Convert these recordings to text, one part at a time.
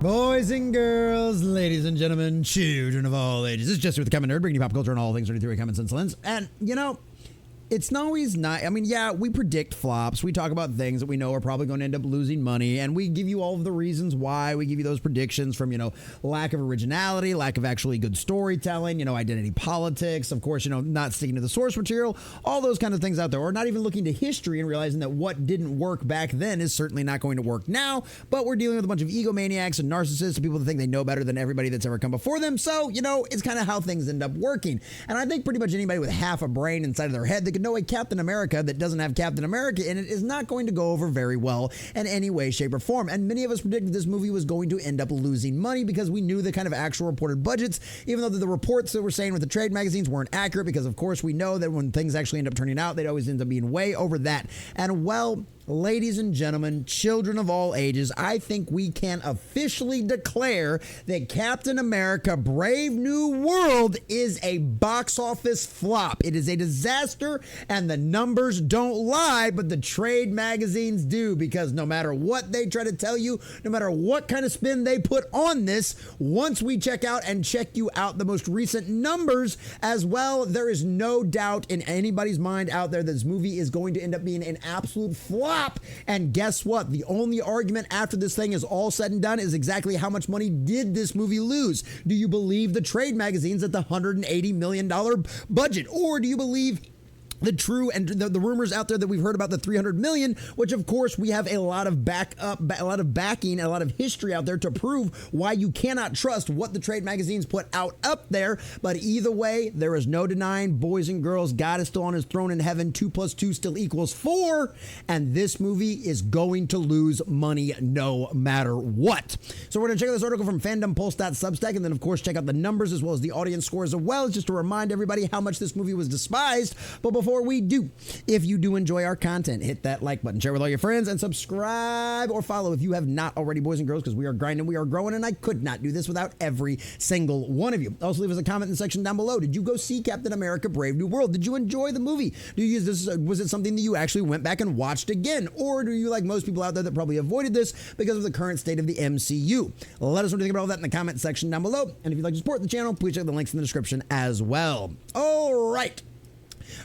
Boys and girls, ladies and gentlemen, children of all ages. This is Jesse with the Common Nerd, bringing you pop culture and all things 33 common sense lens. And, you know, it's not always nice. I mean, yeah, we predict flops. We talk about things that we know are probably going to end up losing money. And we give you all of the reasons why. We give you those predictions from, lack of originality, lack of actually good storytelling, identity politics, of course, not sticking to the source material, all those kind of things out there. Or not even looking to history and realizing that what didn't work back then is certainly not going to work now. But we're dealing with a bunch of egomaniacs and narcissists and people that think they know better than everybody that's ever come before them. So, it's kind of how things end up working. And I think pretty much anybody with half a brain inside of their head that could know a Captain America that doesn't have Captain America in it is not going to go over very well in any way, shape, or form. And many of us predicted this movie was going to end up losing money because we knew the kind of actual reported budgets, even though the reports that were saying with the trade magazines weren't accurate, because of course we know that when things actually end up turning out, they'd always end up being way over that. And well, ladies and gentlemen, children of all ages, I think we can officially declare that Captain America Brave New World is a box office flop. It is a disaster, and the numbers don't lie, but the trade magazines do, because no matter what they try to tell you, no matter what kind of spin they put on this, once we check out and check you out the most recent numbers as well, there is no doubt in anybody's mind out there that this movie is going to end up being an absolute flop. And guess what? The only argument after this thing is all said and done is exactly how much money did this movie lose? Do you believe the trade magazines at the $180 million budget? Or do you believe the true and the rumors out there that we've heard about the 300 million, which of course we have a lot of backing, a lot of history out there to prove why you cannot trust what the trade magazines put out up there. But either way, there is no denying, boys and girls, God is still on his throne in heaven. 2 + 2 still equals 4. And this movie is going to lose money no matter what. So we're going to check out this article from fandompulse.substack, and then of course check out the numbers as well as the audience scores as well, just to remind everybody how much this movie was despised. But before we do, if you do enjoy our content, hit that like button, share with all your friends, and subscribe or follow if you have not already, boys and girls, because we are grinding, we are growing, and I could not do this without every single one of you. Also, leave us a comment in the section down below. Did you go see Captain America Brave New World? Did you enjoy the movie? Do you use this? Was it something that you actually went back and watched again? Or do you, like most people out there that probably avoided this because of the current state of the MCU? Let us know what you think about all that in the comment section down below. And if you'd like to support the channel, please check the links in the description as well. All right.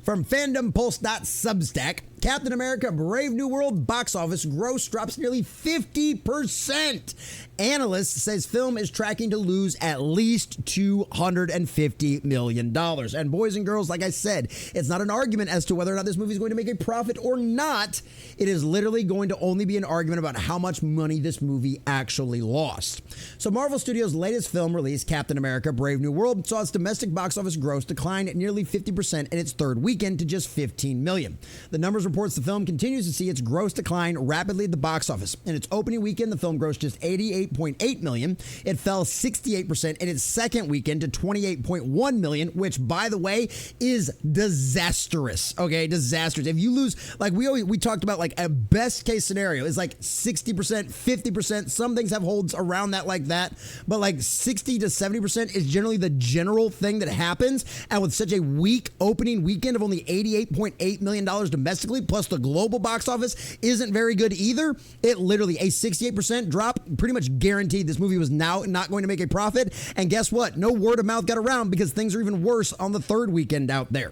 From fandompulse.substack, Captain America Brave New World box office gross drops nearly 50%. Analyst says film is tracking to lose at least $250 million. And boys and girls, like I said, it's not an argument as to whether or not this movie is going to make a profit or not. It is literally going to only be an argument about how much money this movie actually lost. So Marvel Studios' latest film release, Captain America Brave New World, saw its domestic box office gross decline at nearly 50% in its third weekend to just $15 million. The numbers reports the film continues to see its gross decline rapidly at the box office. In its opening weekend, the film grossed just $88.8 million. It fell 68% in its second weekend to $28.1 million, which, by the way, is disastrous. Okay, disastrous. If you lose, like we talked about, like a best case scenario is like 60%, 50%. Some things have holds around that like that, but like 60 to 70% is generally the general thing that happens. And with such a weak opening weekend of only $88.8 million domestically, plus the global box office isn't very good either, it literally, a 68% drop pretty much guaranteed this movie was now not going to make a profit. And guess what? No word of mouth got around because things are even worse on the third weekend out there.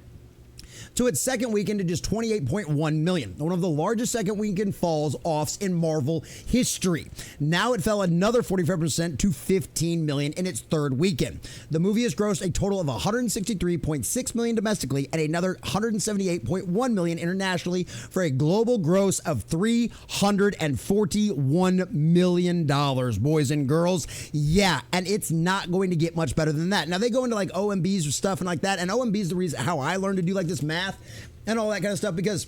To its second weekend to just $28.1 million, one of the largest second weekend falls offs in Marvel history. Now it fell another 45% to $15 million in its third weekend. The movie has grossed a total of $163.6 million domestically and another $178.1 million internationally for a global gross of $341 million, boys and girls. Yeah, and it's not going to get much better than that. Now they go into like OMBs or stuff and like that, and OMB is the reason how I learned to do like this math and all that kind of stuff, because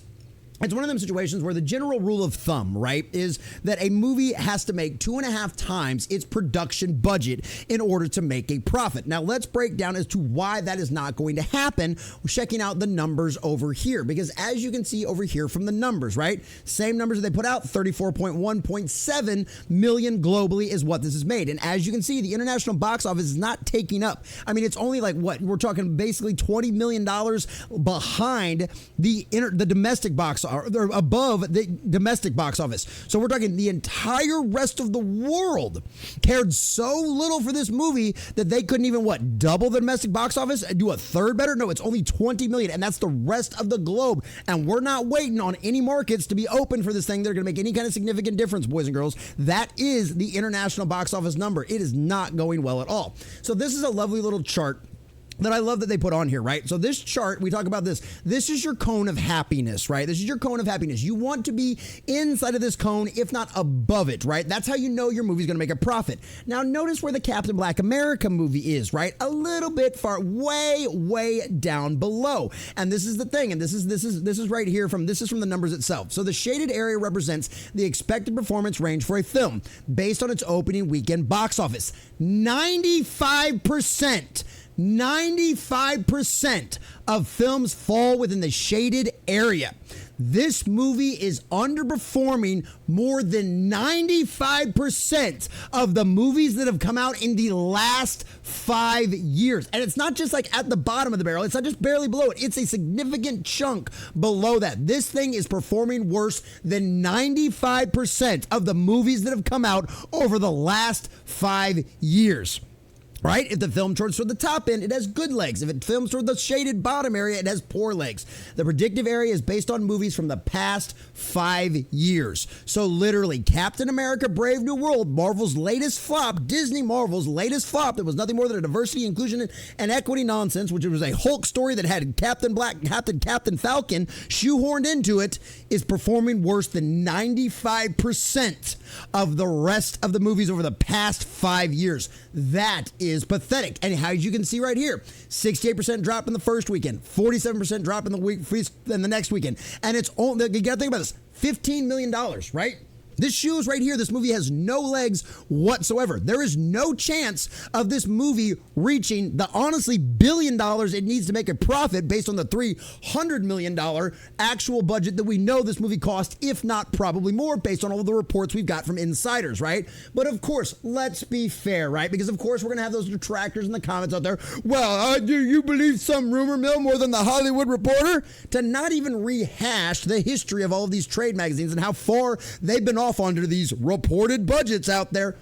it's one of them situations where the general rule of thumb, right, is that a movie has to make 2.5 times its production budget in order to make a profit. Now, let's break down as to why that is not going to happen, checking out the numbers over here. Because as you can see over here from the numbers, right, same numbers that they put out, 34.1.7 million globally is what this is made. And as you can see, the international box office is not taking up. I mean, it's only like, what, we're talking basically $20 million behind the domestic box or above the domestic box office. So we're talking the entire rest of the world cared so little for this movie that they couldn't even, double the domestic box office and do a third better? No, it's only 20 million, and that's the rest of the globe. And we're not waiting on any markets to be open for this thing. They're going to make any kind of significant difference, boys and girls. That is the international box office number. It is not going well at all. So this is a lovely little chart that I love that they put on here, right? So this chart, we talk about this. This is your cone of happiness, right? This is your cone of happiness. You want to be inside of this cone, if not above it, right? That's how you know your movie's going to make a profit. Now, notice where the Captain Black America movie is, right? A little bit far, way down below. And this is the thing, and this is right here from the numbers itself. So the shaded area represents the expected performance range for a film based on its opening weekend box office. 95% of films fall within the shaded area. This movie is underperforming more than 95% of the movies that have come out in the last 5 years. And it's not just like at the bottom of the barrel. It's not just barely below it. It's a significant chunk below that. This thing is performing worse than 95% of the movies that have come out over the last 5 years. Right? If the film turns toward the top end, it has good legs. If it films toward the shaded bottom area, it has poor legs. The predictive area is based on movies from the past 5 years. So literally, Captain America Brave New World, Marvel's latest flop, Disney Marvel's latest flop, that was nothing more than a diversity, inclusion, and equity nonsense, which was a Hulk story that had Captain Falcon shoehorned into it, is performing worse than 95% of the rest of the movies over the past 5 years. That is pathetic. And as you can see right here, 68% drop in the first weekend, 47% drop in the next weekend. And it's only, you got to think about this, $15 million, right? This shows right here, this movie has no legs whatsoever. There is no chance of this movie reaching the honestly $1 billion it needs to make a profit based on the $300 million actual budget that we know this movie cost, if not probably more, based on all the reports we've got from insiders, right? But of course, let's be fair, right? Because of course, we're going to have those detractors in the comments out there. Well, do you believe some rumor mill more than the Hollywood Reporter? To not even rehash the history of all of these trade magazines and how far they've been off under these reported budgets out there,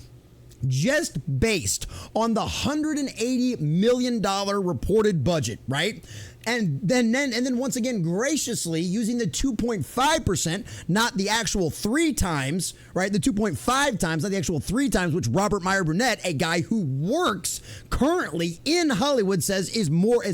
just based on the $180 million reported budget, right? And then once again, graciously using the 2.5%, not the actual 3 times, right? The 2.5 times, not the actual 3 times, which Robert Meyer Burnett, a guy who works currently in Hollywood, says is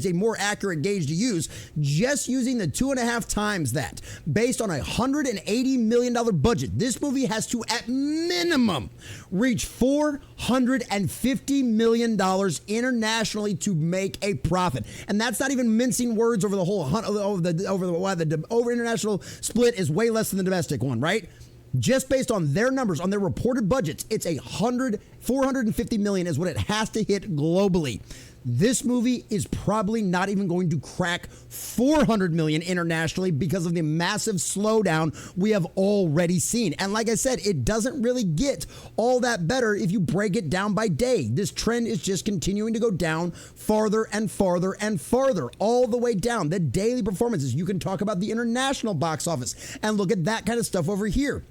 a more accurate gauge to use. Just using the 2.5 times that, based on a $180 million budget, this movie has to, at minimum, reach $450 million internationally to make a profit. And that's not even mincing words over the whole over international split is way less than the domestic one, right? Just based on their numbers, on their reported budgets, it's $450 million is what it has to hit globally. This movie is probably not even going to crack $400 million internationally because of the massive slowdown we have already seen. And like I said, it doesn't really get all that better if you break it down by day. This trend is just continuing to go down farther and farther and farther, all the way down. The daily performances, you can talk about the international box office and look at that kind of stuff over here.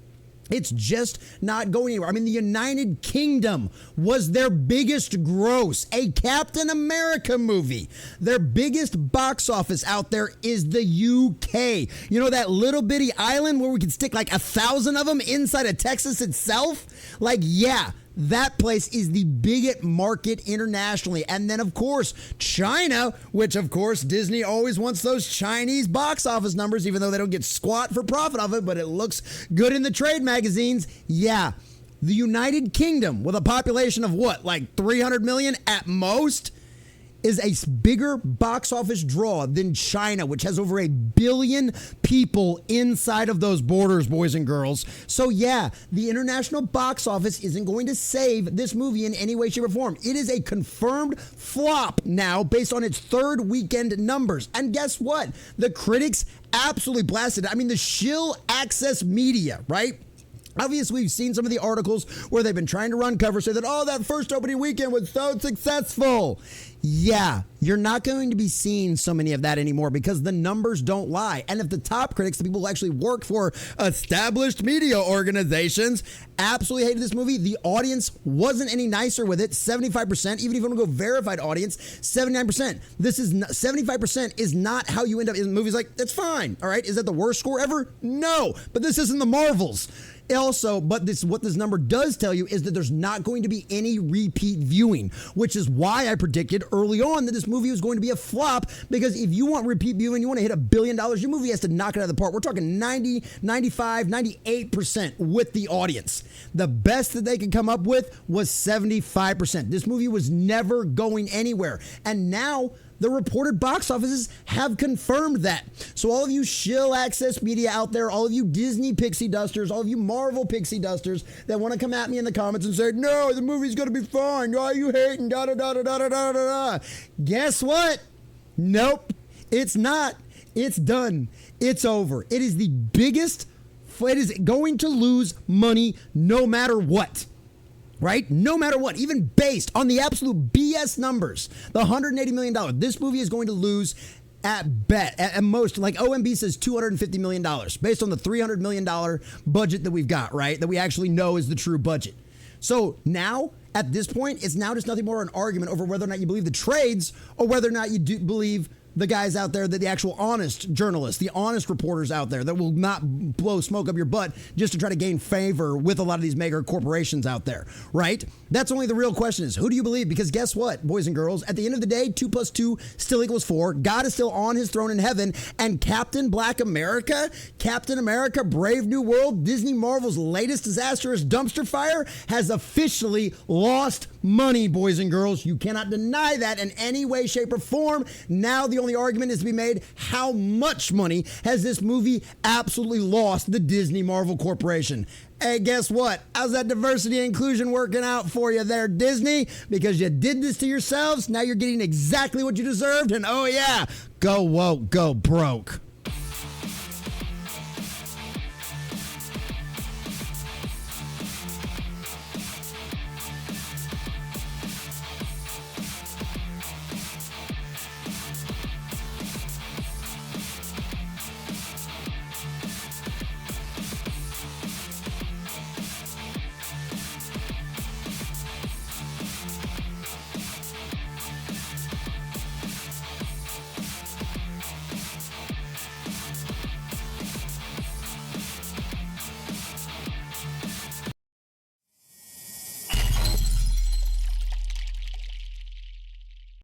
It's just not going anywhere. I mean, the United Kingdom was their biggest gross, a Captain America movie. Their biggest box office out there is the UK. You know that little bitty island where we can stick like 1,000 of them inside of Texas itself? Like, yeah. That place is the biggest market internationally. And then, of course, China, which, of course, Disney always wants those Chinese box office numbers, even though they don't get squat for profit of it, but it looks good in the trade magazines. Yeah, the United Kingdom, with a population of what, like 300 million at most, is a bigger box office draw than China, which has over 1 billion people inside of those borders, boys and girls. So yeah, the international box office isn't going to save this movie in any way, shape, or form. It is a confirmed flop now based on its third weekend numbers. And guess what? The critics absolutely blasted it. I mean, the shill access media, right? Obviously, we've seen some of the articles where they've been trying to run cover, say that, oh, that first opening weekend was so successful. Yeah, you're not going to be seeing so many of that anymore because the numbers don't lie. And if the top critics, the people who actually work for established media organizations, absolutely hated this movie, the audience wasn't any nicer with it. 75%, even if you want to go verified audience, 79%. This is 75% is not how you end up in movies like, that's fine. All right. Is that the worst score ever? No, but this isn't the Marvels. Also, what this number does tell you is that there's not going to be any repeat viewing, which is why I predicted early on that this movie was going to be a flop, because if you want repeat viewing, you want to hit $1 billion, your movie has to knock it out of the park. We're talking 90, 95, 98% with the audience. The best that they could come up with was 75%. This movie was never going anywhere. And now the reported box offices have confirmed that. So all of you shill access media out there, all of you Disney pixie dusters, all of you Marvel pixie dusters that want to come at me in the comments and say, no, the movie's going to be fine. Why are you hating? Da, da, da, da, da, da, da, da. Guess what? Nope, it's not. It's done. It's over. It is the biggest. It is going to lose money no matter what. Right? No matter what, even based on the absolute BS numbers, the $180 million, this movie is going to lose at most, like OMB says, $250 million based on the $300 million budget that we've got, right? That we actually know is the true budget. So now, at this point, it's now just nothing more an argument over whether or not you believe the trades or whether or not you do believe the guys out there, that the actual honest journalists, the honest reporters out there that will not blow smoke up your butt just to try to gain favor with a lot of these mega corporations out there, right? That's only the real question is, who do you believe? Because guess what, boys and girls, at the end of the day, 2 + 2 still equals 4. God is still on his throne in heaven, and Captain Black America, Captain America, Brave New World, Disney Marvel's latest disastrous dumpster fire has officially lost money, boys and girls. You cannot deny that in any way, shape, or form. Now the only argument is to be made, how much money has this movie absolutely lost the Disney Marvel Corporation? Hey, guess what? How's that diversity and inclusion working out for you there, Disney? Because you did this to yourselves, now you're getting exactly what you deserved, and oh yeah, go woke, go broke.